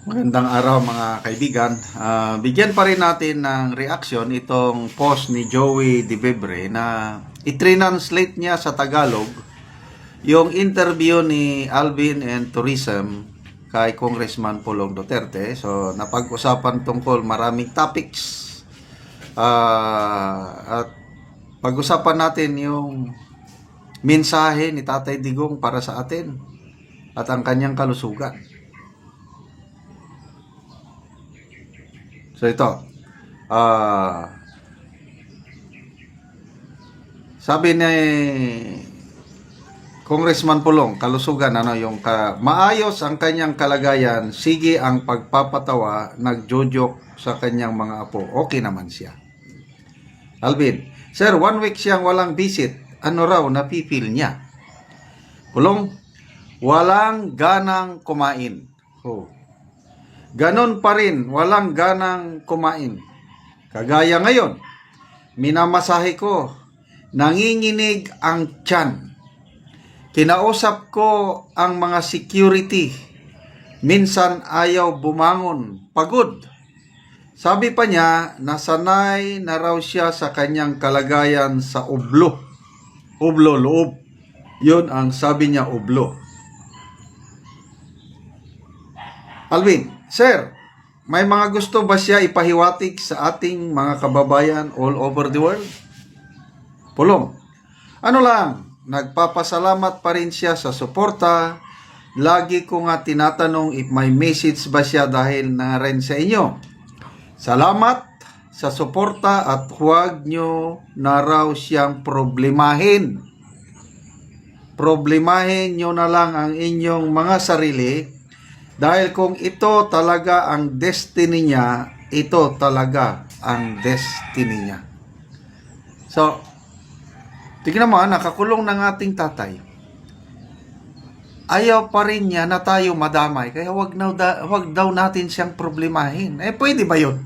Magandang araw mga kaibigan. Bigyan pa rin natin ng reaction itong post ni Joey De Bebre na i-translate niya sa Tagalog yung interview ni Alvin and Tourism kay Congressman Pulong Duterte. So napag-usapan tungkol maraming topics at pag-usapan natin yung mensahe ni Tatay Digong para sa atin at ang kanyang kalusugan. So ito, sabi ni Congressman Pulong, kalusugan, maayos ang kanyang kalagayan, sige ang pagpapatawa, nagjojok sa kanyang mga apo, okay naman siya. Alvin, Sir, 1 week siyang walang visit, ano raw napipil niya? Pulong, walang ganang kumain. Ganon pa rin, walang ganang kumain. Kagaya ngayon, minamasahe ko, nanginginig ang tiyan. Kinausap ko ang mga security, minsan ayaw bumangon, pagod. Sabi pa niya, nasanay na raw siya sa kanyang kalagayan sa ublo. Ublo, loob. Yun ang sabi niya, ublo. Alvin, Sir, may mga gusto ba siya ipahiwatig sa ating mga kababayan all over the world? Pulong, ano lang, nagpapasalamat pa rin siya sa suporta. Lagi ko nga tinatanong if may message ba siya dahil na rin sa inyo. Salamat sa suporta at huwag nyo na raw siyang problemahin. Problemahin nyo na lang ang inyong mga sarili. Dahil kung ito talaga ang destiny niya, ito talaga ang destiny niya. So, tignan mo, nakakulong ng ating tatay. Ayaw pa rin niya na tayo madamay, kaya wag daw natin siyang problemahin. Pwede ba yun?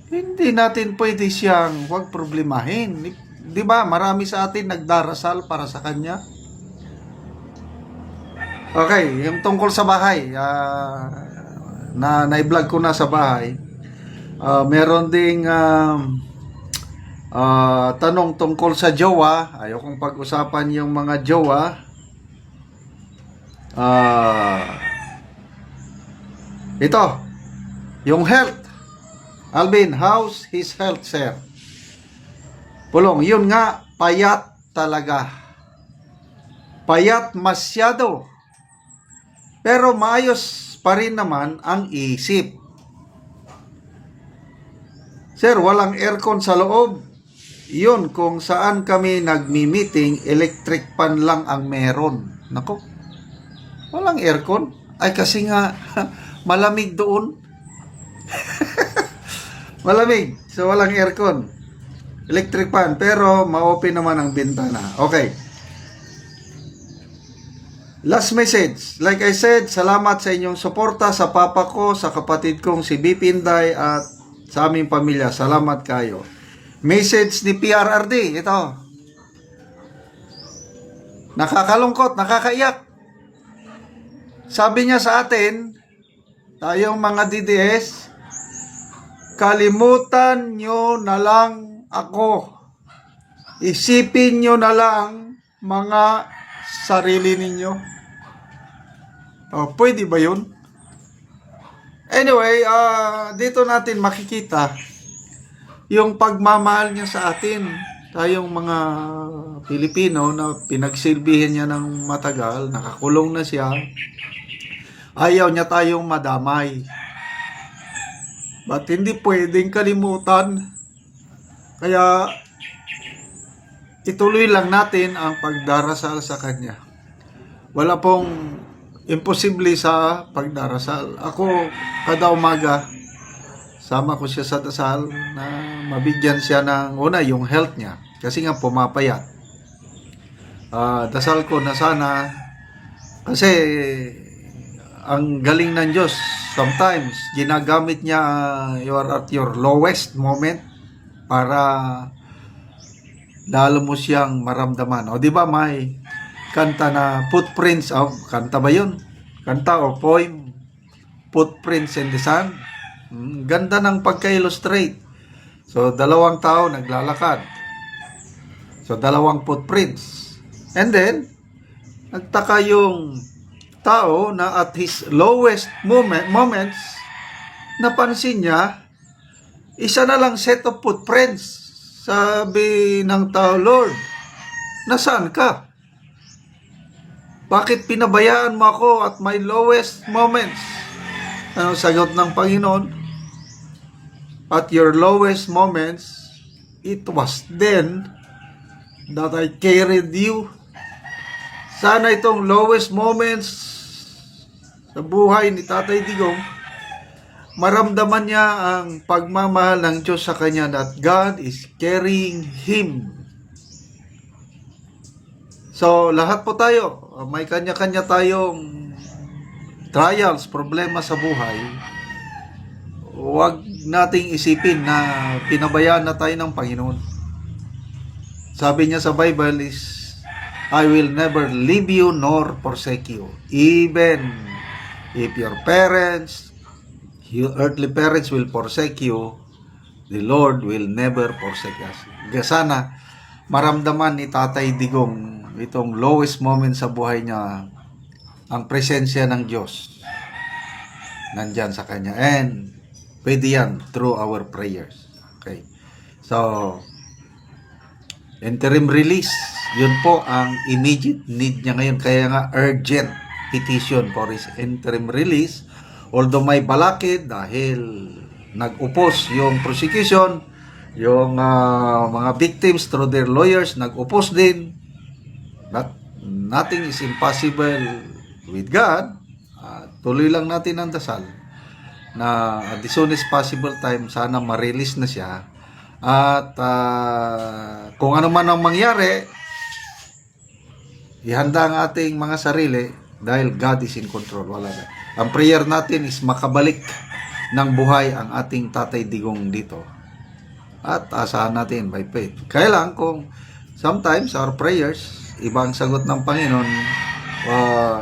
Hindi natin pwede siyang wag problemahin. Di ba, marami sa atin nagdarasal para sa kanya. Okay, yung tungkol sa bahay, na na-vlog ko na sa bahay, meron ding tanong tungkol sa jowa. Ayaw kong pag-usapan yung mga jowa. Ito, yung health. Alvin, how's his health, sir? Pulong, yun nga, payat talaga. Payat masyado. Pero maayos pa rin naman ang isip. Sir, walang aircon sa loob. Yun, kung saan kami nagmi-meeting, electric fan lang ang meron. Nako, walang aircon? Ay, kasi nga, malamig doon. Malamig, so walang aircon. Electric fan, pero ma-open naman ang bintana. Okay. Last message. Like I said, salamat sa inyong suporta sa papa ko, sa kapatid kong si BP Inday at sa aming pamilya. Salamat kayo. Message ni PRRD. Ito. Nakakalungkot, nakakaiyak. Sabi niya sa atin, tayong mga DDS, kalimutan nyo na lang ako. Isipin nyo na lang mga sarili ninyo. Pwede ba yun? Anyway, dito natin makikita yung pagmamahal niya sa atin. Tayong mga Pilipino na pinagsilbihan niya ng matagal, nakakulong na siya. Ayaw niya tayong madamay. Ba't hindi pwedeng kalimutan? Kaya ituloy lang natin ang pagdarasal sa kanya. Wala pong imposible sa pagdarasal. Ako, kada umaga, sama ko siya sa dasal na mabigyan siya ng yung health niya. Kasi nga pumapayat. Dasal ko na sana, kasi ang galing ng Diyos, sometimes ginagamit niya you are at your lowest moment para lalo mo siyang maramdaman. O di ba, may kanta na Footprints of, kanta ba yun? Kanta o poem, Footprints in the Sand. Ganda ng pagka-illustrate. So, dalawang tao naglalakad. So, dalawang footprints. And then, nagtaka yung tao na at his lowest moments, napansin niya, isa na lang set of footprints. Sabi ng tao, Lord, nasaan ka? Bakit pinabayaan mo ako at my lowest moments? Ano sagot ng Panginoon? At your lowest moments, it was then that I carried you. Sana itong lowest moments sa buhay ni Tatay Digong, maramdaman niya ang pagmamahal ng Diyos sa kanya, that God is carrying him. So, lahat po tayo, may kanya-kanya tayong trials, problema sa buhay. Huwag nating isipin na pinabayaan na tayo ng Panginoon. Sabi niya sa Bible is, I will never leave you nor forsake you. Even if your parents, your earthly parents will forsake you, the Lord will never forsake us. Sana maramdaman ni Tatay Digong itong lowest moment sa buhay niya, ang presensya ng Diyos nandyan sa kanya. And pwede yan through our prayers. Okay. So, interim release, yun po ang immediate need niya ngayon. Kaya nga urgent petition for his interim release. Although may balakid dahil nag-oppose yung prosecution, yung mga victims through their lawyers nag-oppose din. But nothing is impossible with God. Tuloy lang natin ang dasal na at the soonest possible time sana ma-release na siya. At kung ano man ang mangyari, ihanda ang ating mga sarili dahil God is in control. Wala na. Ang prayer natin is makabalik ng buhay ang ating Tatay Digong dito. At asahan natin by faith. Kaya lang kung sometimes our prayers, ibang sagot ng Panginoon,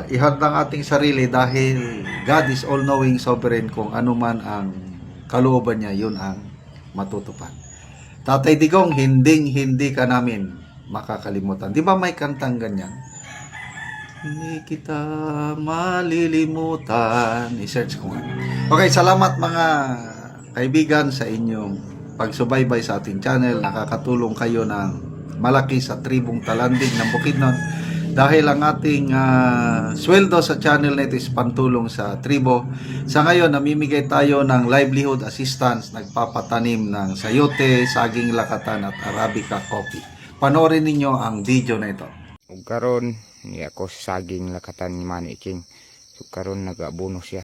ihanda ang ating sarili dahil God is all-knowing, sovereign. Kung ano man ang kalooban niya, yun ang matutupad. Tatay Digong, hindi ka namin makakalimutan. Di ba may kantang ganyan? Hindi kita malilimutan. I-search ko nga. Okay, salamat mga kaibigan sa inyong pagsubaybay sa ating channel. Nakakatulong kayo ng malaki sa tribong Talandig ng Bukidnon. Dahil ang ating sweldo sa channel na ito is pantulong sa tribo. Sa ngayon, namimigay tayo ng livelihood assistance. Nagpapatanim ng sayote, saging lakatan at Arabica coffee. Panoorin ninyo ang video na ito. Ug karon ni ako saging lakatan ni Manny King. So karon nag-abono siya.